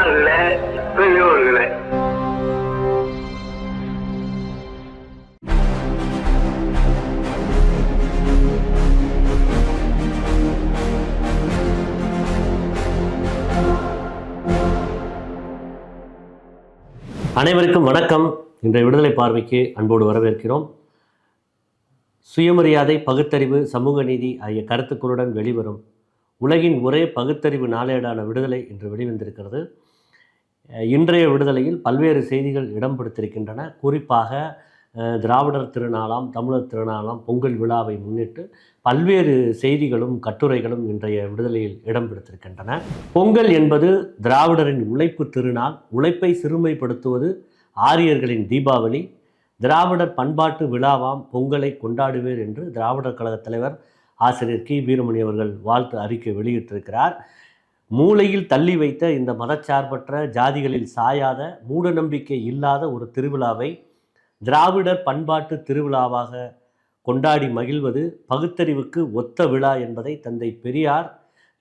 அன்பார்ந்த பெரியோர்களே, அனைவருக்கும் வணக்கம். இன்றைய விடுதலை பார்வைக்கு அன்போடு வரவேற்கிறோம். சுயமரியாதை, பகுத்தறிவு, சமூக நீதி ஆகிய கருத்துக்களுடன் வெளிவரும் உலகின் ஒரே பகுத்தறிவு நாளேடான விடுதலை இன்று வெளிவந்திருக்கிறது. இன்றைய விடுதலையில் பல்வேறு செய்திகள் இடம் பிடித்திருக்கின்றன. குறிப்பாக திராவிடர் திருநாளாம், தமிழர் திருநாளாம், பொங்கல் விழாவை முன்னிட்டு பல்வேறு செய்திகளும் கட்டுரைகளும் இன்றைய விடுதலையில் இடம் பிடித்திருக்கின்றன. பொங்கல் என்பது திராவிடரின் உழைப்பு திருநாள். உழைப்பை சிறுமைப்படுத்துவது ஆரியர்களின் தீபாவளி. திராவிடர் பண்பாட்டு விழாவாம் பொங்கலை கொண்டாடுவேர் என்று திராவிடர் கழக தலைவர் ஆசிரியர் கி. வீரமணி அவர்கள் வாழ்த்து அறிக்கை வெளியிட்டிருக்கிறார். மூளையில் தள்ளி வைத்த இந்த மதச்சார்பற்ற, ஜாதிகளில் சாயாத, மூட நம்பிக்கை இல்லாத ஒரு திருவிழாவை திராவிடர் பண்பாட்டு திருவிழாவாக கொண்டாடி மகிழ்வது பகுத்தறிவுக்கு ஒத்த விழா என்பதை தந்தை பெரியார்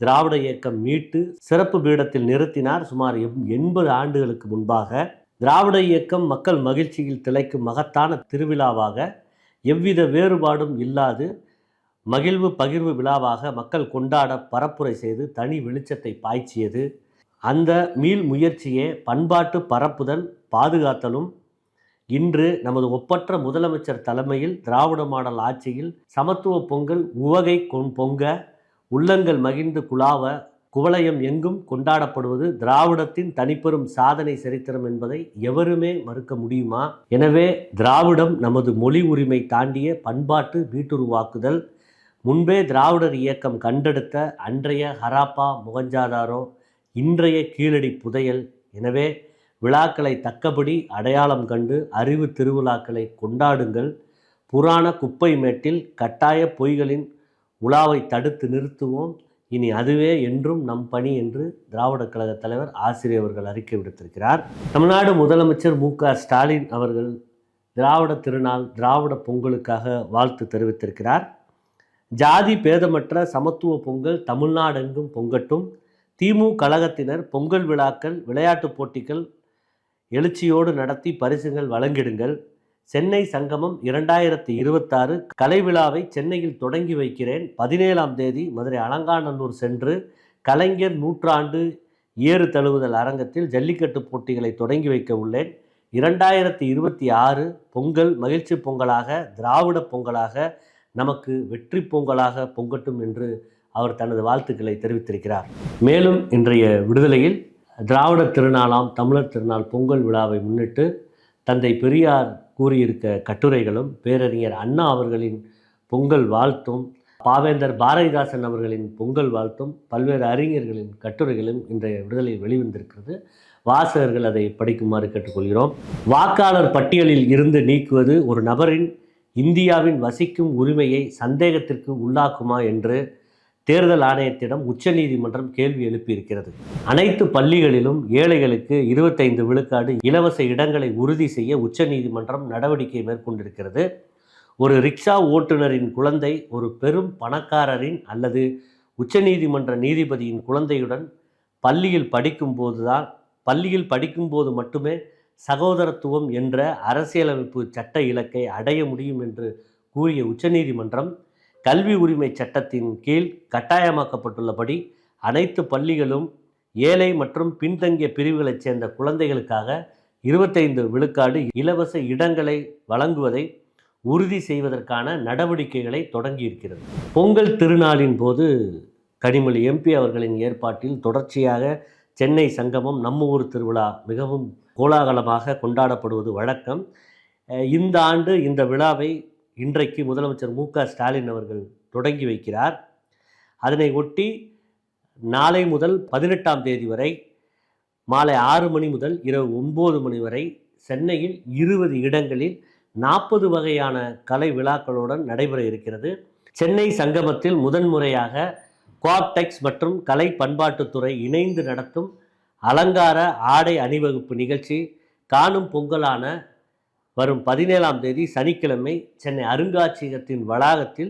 திராவிட இயக்கம் மீட்டு சிறப்பு பீடத்தில் நிறுத்தினார். சுமார் 80 ஆண்டுகளுக்கு முன்பாக திராவிட இயக்கம் மக்கள் மகிழ்ச்சியில் திளைக்கும் மகத்தான திருவிழாவாக, எவ்வித வேறுபாடும் இல்லாது மகிழ்வு பகிர்வு விழாவாக மக்கள் கொண்டாட பரப்புரை செய்து தனி வெளிச்சத்தை பாய்ச்சியது. அந்த மீள் முயற்சியே பண்பாட்டு பரப்புதல், பாதுகாத்தலும் இன்று நமது ஒப்பற்ற முதலமைச்சர் தலைமையில் திராவிட மாடல் ஆட்சியில் சமத்துவ பொங்கல் உவகை பொங்க, உள்ளங்கள் மகிழ்ந்து குலாவ, குவளையம் எங்கும் கொண்டாடப்படுவது திராவிடத்தின் தனிப்பெரும் சாதனை சரித்திரம் என்பதை எவருமே மறுக்க முடியுமா? எனவே திராவிடம் நமது மொழி உரிமை தாண்டிய பண்பாட்டு வீட்டுருவாக்குதல். முன்பே திராவிடர் இயக்கம் கண்டெடுத்த அன்றைய ஹராப்பா மொகஞ்சாதாரோ இன்றைய கீழடி புதையல். எனவே விழாக்களை தக்கபடி அடையாளம் கண்டு அறிவு திருவிழாக்களை கொண்டாடுங்கள். புராண குப்பை மேட்டில் கட்டாய பொய்களின் உலாவை தடுத்து நிறுத்துவோம். இனி அதுவே என்றும் நம் பணி என்று திராவிட கழக தலைவர் ஆசிரியர் அவர்கள் அறிக்கை விடுத்திருக்கிறார். தமிழ்நாடு முதலமைச்சர் மு.க. ஸ்டாலின் அவர்கள் திராவிட திருநாள், திராவிட பொங்கலுக்காக வாழ்த்து தெரிவித்திருக்கிறார். ஜாதி பேதமற்ற சமத்துவ பொங்கல் தமிழ்நாடெங்கும் பொங்கட்டும். திமுக கழகத்தினர் பொங்கல் விழாக்கள், விளையாட்டுப் போட்டிகள் எழுச்சியோடு நடத்தி பரிசுகள் வழங்கிடுங்கள். சென்னை சங்கமம் 2026 கலை விழாவை சென்னையில் தொடங்கி வைக்கிறேன். 17ஆம் தேதி மதுரை அலங்காநல்லூர் சென்று கலைஞர் நூற்றாண்டு ஏறு தழுவுதல் அரங்கத்தில் ஜல்லிக்கட்டு போட்டிகளை தொடங்கி வைக்க உள்ளேன். 2026 பொங்கல் மகிழ்ச்சி பொங்கலாக, திராவிட பொங்கலாக, நமக்கு வெற்றி பொங்கலாக பொங்கட்டும் என்று அவர் தனது வாழ்த்துக்களை தெரிவித்திருக்கிறார். மேலும் இன்றைய விடுதலையில் திராவிட திருநாளாம், தமிழர் திருநாள் பொங்கல் விழாவை முன்னிட்டு தந்தை பெரியார் கூறியிருக்க கட்டுரைகளும், பேரறிஞர் அண்ணா அவர்களின் பொங்கல் வாழ்த்தும், பாவேந்தர் பாரதிதாசன் அவர்களின் பொங்கல் வாழ்த்தும், பல்வேறு அறிஞர்களின் கட்டுரைகளும் இன்றைய விடுதலையில் வெளிவந்திருக்கிறது. வாசகர்கள் அதை படிக்குமாறு கேட்டுக்கொள்கிறோம். வாக்காளர் பட்டியலில் இருந்து நீக்குவது ஒரு நபரின் இந்தியாவின் வசிக்கும் உரிமையை சந்தேகத்திற்கு உள்ளாக்குமா என்று தேர்தல் ஆணையத்திடம் உச்சநீதிமன்றம் கேள்வி எழுப்பியிருக்கிறது. அனைத்து பள்ளிகளிலும் ஏழைகளுக்கு 25 விழுக்காடு இலவச இடங்களை உறுதி செய்ய உச்சநீதிமன்றம் நடவடிக்கை மேற்கொண்டிருக்கிறது. ஒரு ரிக்ஷா ஓட்டுநரின் குழந்தை ஒரு பெரும் பணக்காரரின் அல்லது உச்சநீதிமன்ற நீதிபதியின் குழந்தையுடன் பள்ளியில் படிக்கும்போது மட்டுமே சகோதரத்துவம் என்ற அரசியலமைப்பு சட்ட இலக்கை அடைய முடியும் என்று கூறிய உச்சநீதிமன்றம், கல்வி உரிமை சட்டத்தின் கீழ் கட்டாயமாக்கப்பட்டுள்ளபடி அனைத்து பள்ளிகளும் ஏழை மற்றும் பின்தங்கிய பிரிவுகளைச் சேர்ந்த குழந்தைகளுக்காக 25 விழுக்காடு இலவச இடங்களை வழங்குவதை உறுதி செய்வதற்கான நடவடிக்கைகளை தொடங்கியிருக்கிறது. பொங்கல் திருநாளின் போது கனிமொழி எம்பி அவர்களின் ஏற்பாட்டில் தொடர்ச்சியாக சென்னை சங்கமம், நம்ம ஊர் திருவிழா மிகவும் கோலாகலமாக கொண்டாடப்படுவது வழக்கம். இந்த ஆண்டு இந்த விழாவை இன்றைக்கு முதலமைச்சர் மு.க. ஸ்டாலின் அவர்கள் தொடங்கி வைக்கிறார். அதனை ஒட்டி நாளை முதல் 18ஆம் தேதி வரை மாலை 6 மணி முதல் இரவு 9 மணி வரை சென்னையில் 20 இடங்களில் 40 வகையான கலை விழாக்களுடன் நடைபெற இருக்கிறது. சென்னை சங்கமத்தில் முதன்முறையாக குவாப்டெக்ஸ் மற்றும் கலை பண்பாட்டுத்துறை இணைந்து நடத்தும் அலங்கார ஆடை அணிவகுப்பு நிகழ்ச்சி காணும் பொங்கலான வரும் 17ஆம் தேதி சனிக்கிழமை சென்னை அருங்காட்சியகத்தின் வளாகத்தில்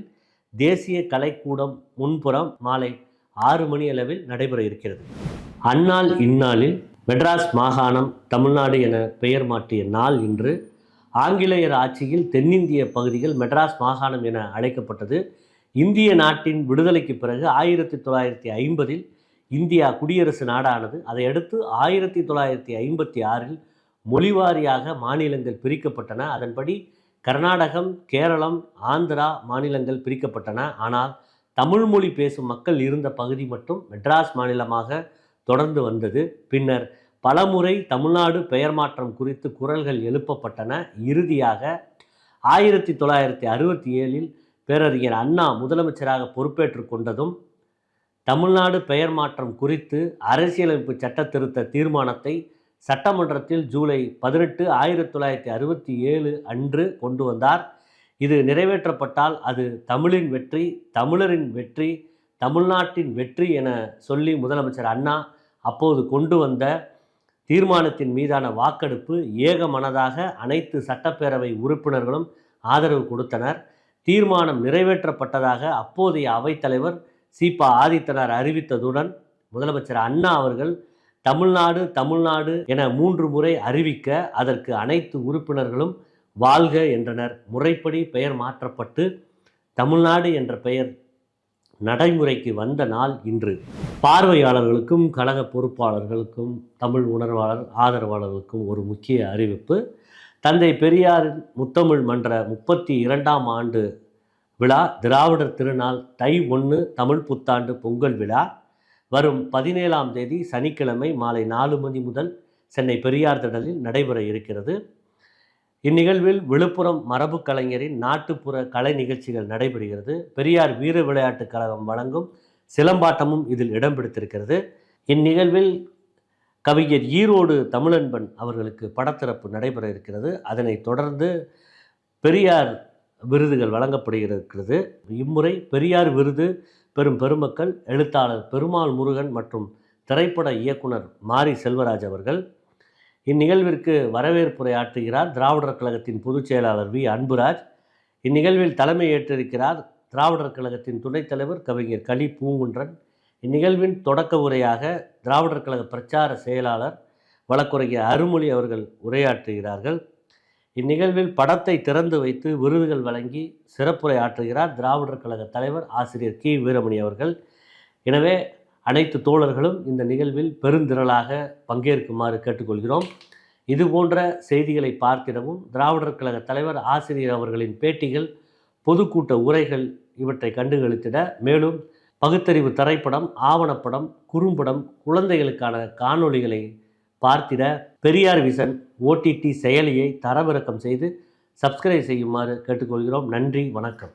தேசிய கலைக்கூடம் முன்புறம் மாலை 6 மணி அளவில் நடைபெற இருக்கிறது. அந்நாள் இந்நாளில் மெட்ராஸ் மாகாணம் தமிழ்நாடு என பெயர் மாற்றிய நாள் இன்று. ஆங்கிலேயர் ஆட்சியில் தென்னிந்திய பகுதிகள் மெட்ராஸ் மாகாணம் என அழைக்கப்பட்டது. இந்திய நாட்டின் விடுதலைக்கு பிறகு 1950 இந்தியா குடியரசு நாடானது. அதையடுத்து 1956 மொழிவாரியாக மாநிலங்கள் பிரிக்கப்பட்டன. அதன்படி கர்நாடகம், கேரளம், ஆந்திரா மாநிலங்கள் பிரிக்கப்பட்டன. ஆனால் தமிழ் மொழி பேசும் மக்கள் இருந்த பகுதி மட்டும் மெட்ராஸ் மாநிலமாக தொடர்ந்து வந்தது. பின்னர் பலமுறை தமிழ்நாடு பெயர் மாற்றம் குறித்து குரல்கள் எழுப்பப்பட்டன. இறுதியாக 1967 பேரறிஞர் அண்ணா முதலமைச்சராக பொறுப்பேற்று கொண்டதும் தமிழ்நாடு பெயர் மாற்றம் குறித்து அரசியலமைப்பு சட்ட திருத்த தீர்மானத்தை சட்டமன்றத்தில் ஜூலை 18, 1967 அன்று கொண்டு வந்தார். இது நிறைவேற்றப்பட்டால் அது தமிழின் வெற்றி, தமிழரின் வெற்றி, தமிழ்நாட்டின் வெற்றி என சொல்லி முதலமைச்சர் அண்ணா அப்போது கொண்டு வந்த தீர்மானத்தின் மீதான வாக்கெடுப்பு ஏகமனதாக அனைத்து சட்டப்பேரவை உறுப்பினர்களும் ஆதரவு கொடுத்தனர். தீர்மானம் நிறைவேற்றப்பட்டதாக அப்போதைய அவைத்தலைவர் சீபா ஆதித்தனார் அறிவித்ததுடன் முதலமைச்சர் அண்ணா அவர்கள் தமிழ்நாடு தமிழ்நாடு என 3 முறை அறிவிக்க அதற்கு அனைத்து உறுப்பினர்களும் வாழ்க என்றனர். முறைப்படி பெயர் மாற்றப்பட்டு தமிழ்நாடு என்ற பெயர் நடைமுறைக்கு வந்த நாள் இன்று. பார்வையாளர்களுக்கும் கழக பொறுப்பாளர்களுக்கும் தமிழ் உணர்வாளர் ஆதரவாளர்களுக்கும் ஒரு முக்கிய அறிவிப்பு. தந்தை பெரியாரின் முத்தமிழ் மன்ற 32ஆம் ஆண்டு விழா திராவிடர் திருநாள் தை 1 தமிழ் புத்தாண்டு பொங்கல் விழா வரும் 17ஆம் தேதி சனிக்கிழமை மாலை 4 மணி முதல் சென்னை பெரியார் திடலில் நடைபெற இருக்கிறது. இந்நிகழ்வில் விழுப்புரம் மரபு கலைஞரின் நாட்டுப்புற கலை நிகழ்ச்சிகள் நடைபெறுகிறது. பெரியார் வீர விளையாட்டுக் கழகம் வழங்கும் சிலம்பாட்டமும் இதில் இடம் பிடித்திருக்கிறது. இந்நிகழ்வில் கவிஞர் ஈரோடு தமிழன்பன் அவர்களுக்கு படத்திறப்பு நடைபெற இருக்கிறது. அதனைத் தொடர்ந்து பெரியார் விருதுகள் வழங்கப்படுகிறது. இம்முறை பெரியார் விருது பெறும் பெருமக்கள் எழுத்தாளர் பெருமாள் முருகன் மற்றும் திரைப்பட இயக்குனர் மாரி செல்வராஜ் அவர்கள். இந்நிகழ்விற்கு வரவேற்புரை ஆற்றுகிறார் திராவிடர் கழகத்தின் பொதுச் செயலாளர் வி அன்புராஜ். இந்நிகழ்வில் தலைமை ஏற்றிருக்கிறார் திராவிடர் கழகத்தின் துணைத் தலைவர் கவிஞர் களி பூங்குன்றன். இந்நிகழ்வின் தொடக்க உரையாக திராவிடர் கழக பிரச்சார செயலாளர் வழக்குரைஞர் அருள்மொழி அவர்கள் உரையாற்றுகிறார்கள். இந்நிகழ்வில் படத்தை திறந்து வைத்து விருதுகள் வழங்கி சிறப்புரை ஆற்றுகிறார் திராவிடர் கழக தலைவர் ஆசிரியர் கி வீரமணி அவர்கள். எனவே அனைத்து தோழர்களும் இந்த நிகழ்வில் பெருந்திரளாக பங்கேற்குமாறு கேட்டுக்கொள்கிறோம். இது போன்ற செய்திகளை பார்த்திடவும் திராவிடர் கழக தலைவர் ஆசிரியர் அவர்களின் பேட்டிகள், பொதுக்கூட்ட உரைகள் இவற்றை கண்டுகளித்திட, மேலும் பகுத்தறிவு திரைப்படம், ஆவணப்படம், குறும்படம், குழந்தைகளுக்கான காணொளிகளை பார்த்திட பெரியார் விஷன் OTT செயலியை தரவிறக்கம் செய்து சப்ஸ்கிரைப் செய்யுமாறு கேட்டுக்கொள்கிறோம். நன்றி, வணக்கம்.